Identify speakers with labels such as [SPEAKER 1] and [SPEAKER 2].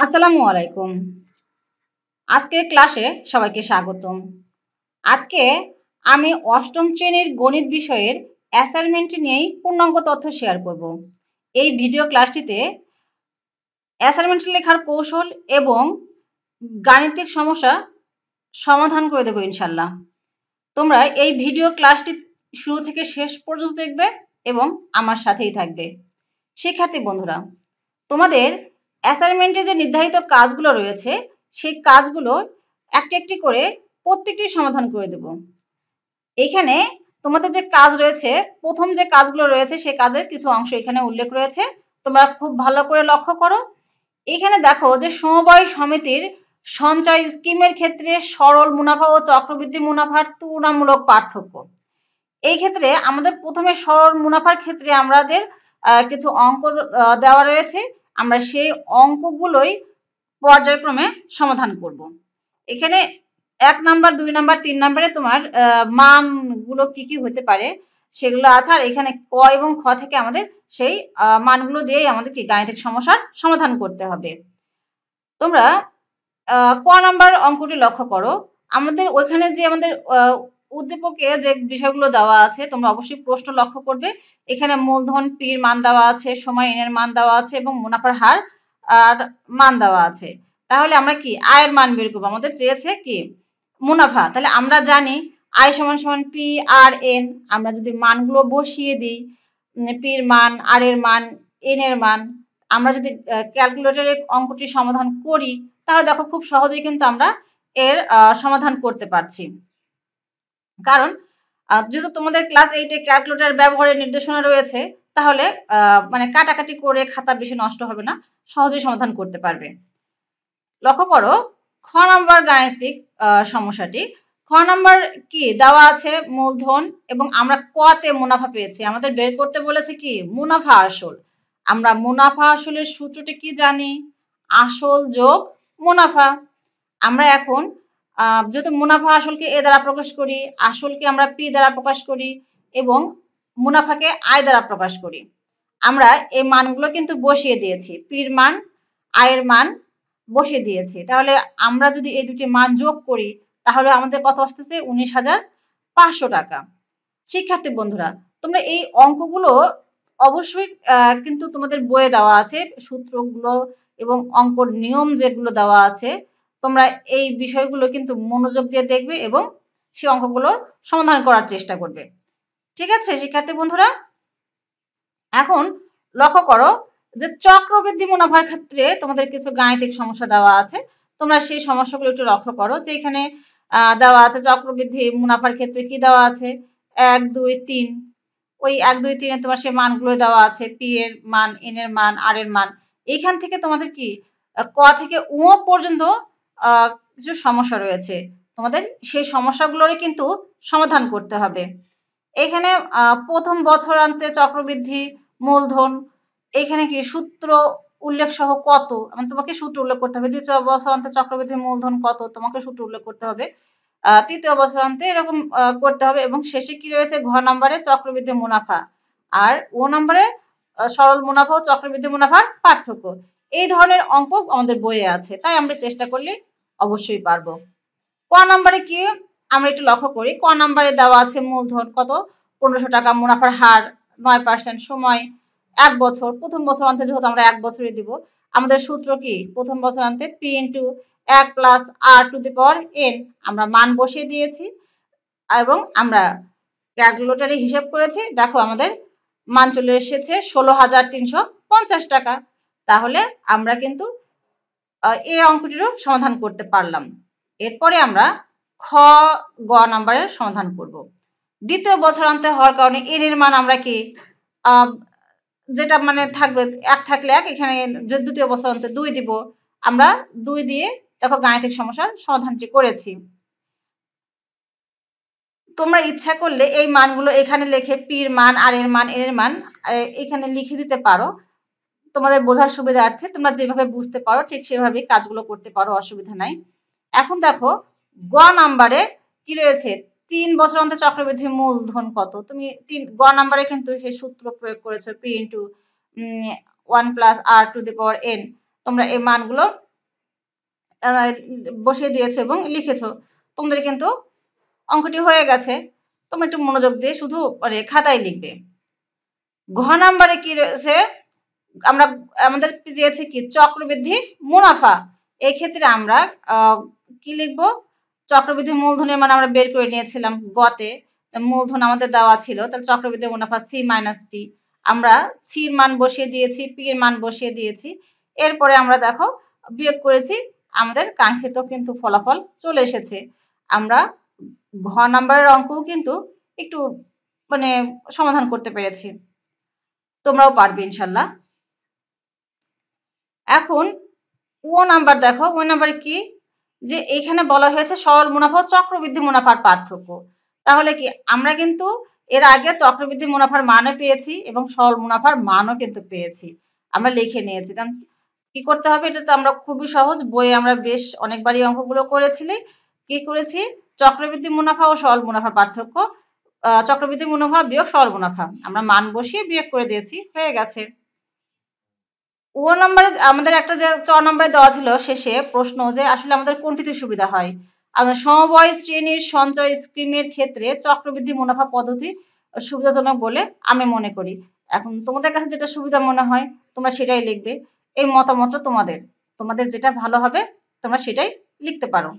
[SPEAKER 1] আসসালামু আলাইকুম। আজকের ক্লাসে সবাইকে স্বাগতম। আজকে আমি অষ্টম শ্রেণীর গণিত বিষয়ের অ্যাসাইনমেন্ট নিয়েই পূর্ণাঙ্গ তথ্য শেয়ার করব। এই ভিডিও ক্লাসটিতে অ্যাসাইনমেন্ট লেখার কৌশল এবং গাণিতিক সমস্যা সমাধান করে দেবো ইনশাল্লাহ। তোমরা এই ভিডিও ক্লাসটি শুরু থেকে শেষ পর্যন্ত দেখবে এবং আমার সাথেই থাকবে। শিক্ষার্থী বন্ধুরা, তোমাদের অ্যাসাইনমেন্টে যে নির্ধারিত কাজগুলো রয়েছে সেই কাজগুলো একটি একটি করে প্রত্যেকটি সমাধান করে দেব। এইখানে তোমাদের যে কাজ রয়েছে, প্রথম যে কাজগুলো রয়েছে সেই কাজের কিছু অংশ এখানে উল্লেখ রয়েছে, তোমরা খুব ভালো করে লক্ষ্য করো। এখানে দেখো যে সমবায় সমিতির সঞ্চয় স্কিমের ক্ষেত্রে সরল মুনাফা ও চক্রবৃদ্ধি মুনাফার তুলনামূলক পার্থক্য। এই ক্ষেত্রে আমাদের প্রথমে সরল মুনাফার ক্ষেত্রে আমাদের কিছু অঙ্ক দেওয়া রয়েছে, আমরা সেই অঙ্কগুলোই পর্যায়ক্রমে সমাধান করব। এখানে 1 নাম্বার 2 নাম্বার 3 নাম্বারে তোমার মানগুলো কি কি হতে পারে সেগুলো আছে, আর এখানে ক এবং খ থেকে আমাদের সেই মানগুলো দিয়েই আমাদের কি গাণিতিক সমস্যার সমাধান করতে হবে। তোমরা ক নাম্বার অঙ্কটি লক্ষ্য করো। আমাদের ওইখানে যে আমাদের উদ্দীপকে যে বিষয়গুলো দেওয়া আছে তোমরা অবশ্যই প্রশ্ন লক্ষ্য করবে। এখানে মূলধন পির মান দেওয়া আছে, সময় এন এর মান দেওয়া আছে এবং মুনাফার হার আর মান দেওয়া আছে। তাহলে আমরা কি আয়ের মান বের করবো, আমাদের চেয়েছে কি মুনাফা, তাহলে আমরা জানি আয় সমান সমান পি আর এন। আমরা যদি মানগুলো বসিয়ে দিই, পির মান, আর এর মান, এন এর মান, আমরা যদি ক্যালকুলেটরে অঙ্কটি সমাধান করি তাহলে দেখো খুব সহজেই কিন্তু আমরা এর সমাধান করতে পারছি। কারণ যেহেতু তোমাদের ক্লাস 8 এ ক্যালকুলেটর ব্যবহারের নির্দেশনা রয়েছে, তাহলে মানে কাটাকাটি করে খাতা বেশি নষ্ট হবে না, সহজেই সমাধান করতে পারবে। লক্ষ্য করো খ নাম্বার গাণিতিক সমস্যাটি। খ নাম্বার কি দেওয়া আছে মূলধন এবং আমরা কতে মুনাফা পেয়েছি, আমাদের বের করতে বলেছে কি মুনাফা আসল। আমরা মুনাফা আসলের সূত্রটি কি জানি, আসল যোগ মুনাফা। আমরা এখন যেহেতু মুনাফা আসলকে এ দ্বারা প্রকাশ করি, আসলকে আমরা পি দ্বারা প্রকাশ করি এবং মুনাফাকে আয় দ্বারা প্রকাশ করি। আমরা এই মানগুলো কিন্তু বসিয়ে দিয়েছি, পির মান, আয়ের মান বসিয়ে দিয়েছি। তাহলে আমরা যদি এই দুটি মান যোগ করি তাহলে আমাদের কত আসতেছে 19,500 টাকা। শিক্ষার্থী বন্ধুরা, তোমরা এই অঙ্কগুলো অবশ্যই কিন্তু তোমাদের বইয়ে দেওয়া আছে সূত্রগুলো এবং অঙ্কর নিয়ম যেগুলো দেওয়া আছে, তোমরা এই বিষয়গুলো কিন্তু মনোযোগ দিয়ে দেখবে এবং সেই অঙ্কগুলোর সমাধান করার চেষ্টা করবে। ঠিক আছে শিক্ষার্থী বন্ধুরা, এখন লক্ষ্য করো যে চক্রবৃদ্ধি মুনাফার ক্ষেত্রে তোমাদের কিছু গাণিতিক সমস্যা দেওয়া আছে, তোমরা সেই সমস্যাগুলো একটু লক্ষ্য করো। যে এখানে দেওয়া আছে চক্রবৃদ্ধি মুনাফার ক্ষেত্রে কি দেওয়া আছে 1 2 3, ওই 1 2 3 এ তোমার সেই মানগুলো দেওয়া আছে, পি এর মান, এন এর মান, আর এর মান। এইখান থেকে তোমাদের কি ক থেকে উ পর্যন্ত কিছু সমস্যা রয়েছে, তোমাদের সেই সমস্যাগুলোরই কিন্তু সমাধান করতে হবে। এখানে প্রথম বছরান্তে চক্রবৃদ্ধি মূলধন, এখানে কি সূত্র উল্লেখ সহ কত, মানে তোমাকে সূত্র উল্লেখ করতে হবে। দ্বিতীয় বছরান্তে চক্রবৃদ্ধি মূলধন কত, তোমাকে সূত্র উল্লেখ করতে হবে। তৃতীয় বছরান্তে এরকম করতে হবে এবং শেষে কি রয়েছে ঘ নম্বরে চক্রবৃদ্ধি মুনাফা, আর ও নম্বরে সরল মুনাফা ও চক্রবৃদ্ধি মুনাফার পার্থক্য। এই ধরনের অঙ্ক আমাদের বইয়ে আছে, তাই আমরা চেষ্টা করলে অবশ্যই পারবো। ক নম্বরে কি আমরা একটু লক্ষ্য করি, ক নম্বরে দেওয়া আছে মূলধন কত 1500 টাকা, মুনাফার হার 9%, সময় 1 বছর। প্রথম বছরান্তে যেহেতু আমরা 1 বছরই দিব, আমাদের সূত্র কি প্রথম বছরান্তে P into 1 plus R to the power N, আমরা মান বসিয়ে দিয়েছি এবং আমরা ক্যালকুলেটরে হিসাব করেছি। দেখো আমাদের মান চলে এসেছে 16,350 টাকা। তাহলে আমরা কিন্তু এই অঙ্কটিরও সমাধান করতে পারলাম। এরপরে আমরা খ গ নাম্বারের সমাধান করব। দ্বিতীয় বছরান্তে হওয়ার কারণে এন এর মান আমরা কি যেটা মানে থাকবে 1 থাকলে 1, এখানে দ্বিতীয় বছরান্তে 2 দিব, আমরা 2 দিয়ে দেখো গাণিতিক সমস্যার সমাধানটি করেছি। তোমরা ইচ্ছা করলে এই মানগুলো এখানে লিখে পির মান, আর এর মান, এর মান এখানে লিখে দিতে পারো। তোমাদের বোঝার সুবিধার্থে তোমরা যেভাবে বুঝতে পারো ঠিক সেভাবেই কাজগুলো করতে পারো, অসুবিধা নাই। এখন দেখো গ নাম্বারে কি রয়েছে 3 বছরান্তে চক্রবৃদ্ধি মূলধন কত, তুমি গ নাম্বারে কিন্তু সেই সূত্র প্রয়োগ করেছো P into 1 plus R to the power N. তোমরা এই মানগুলো বসিয়ে দিয়েছো এবং লিখেছো, তোমাদের কিন্তু অঙ্কটি হয়ে গেছে। তোমরা একটু মনোযোগ দিয়ে শুধু মানে খাতায় লিখবে। ঘ নাম্বারে কি রয়েছে, আমরা আমাদের দিয়েছে কি চক্রবৃদ্ধি মুনাফা। এই ক্ষেত্রে আমরা কি লিখবো, চক্রবৃদ্ধি মূলধনের মান আমরা বের করে নিয়েছিলাম গতে, মূলধন আমাদের দেওয়া ছিল, তাহলে চক্রবৃদ্ধি মুনাফা সি মাইনাস পি, আমরা সির মান বসিয়ে দিয়েছি, পি এর মান বসিয়ে দিয়েছি। এরপরে আমরা দেখো বিয়োগ করেছি, আমাদের কাঙ্ক্ষিত কিন্তু ফলাফল চলে এসেছে। আমরা ঘ নাম্বারের অঙ্কও কিন্তু একটু মানে সমাধান করতে পেরেছি। তোমরাও পারবে ইনশাল্লাহ। এখন ও নাম্বার দেখো, ও নাম্বারে কি, যে এখানে বলা হয়েছে সরল মুনাফা ও চক্রবৃদ্ধি মুনাফার পার্থক্য। তাহলে কি আমরা কিন্তু এর আগে চক্রবৃদ্ধি মুনাফার মানও পেয়েছি এবং সরল মুনাফার মানও কিন্তু পেয়েছি, আমরা লিখে নিয়েছি। কারণ কি করতে হবে, এটা তো আমরা খুবই সহজ, বইয়ে আমরা বেশ অনেকবারই অঙ্কগুলো করেছিলি। কি করেছি, চক্রবৃদ্ধি মুনাফা ও সরল মুনাফার পার্থক্য, চক্রবৃদ্ধি মুনাফা বিয়োগ সরল মুনাফা, আমরা মান বসিয়ে বিয়োগ করে দিয়েছি, হয়ে গেছে। ও নম্বরে আমাদের একটা যে নম্বরে দেওয়া ছিল শেষে প্রশ্ন, যে আসলে আমাদের কোনটিতে সুবিধা হয়। আমাদের সমবায় শ্রেণীর সঞ্চয় স্কিমের ক্ষেত্রে চক্রবৃদ্ধি মুনাফা পদ্ধতি সুবিধাজনক বলে আমি মনে করি। এখন তোমাদের কাছে যেটা সুবিধা মনে হয় তোমরা সেটাই লিখবে। এই মতামতটা তোমাদের, তোমাদের যেটা ভালো হবে তোমরা সেটাই লিখতে পারো।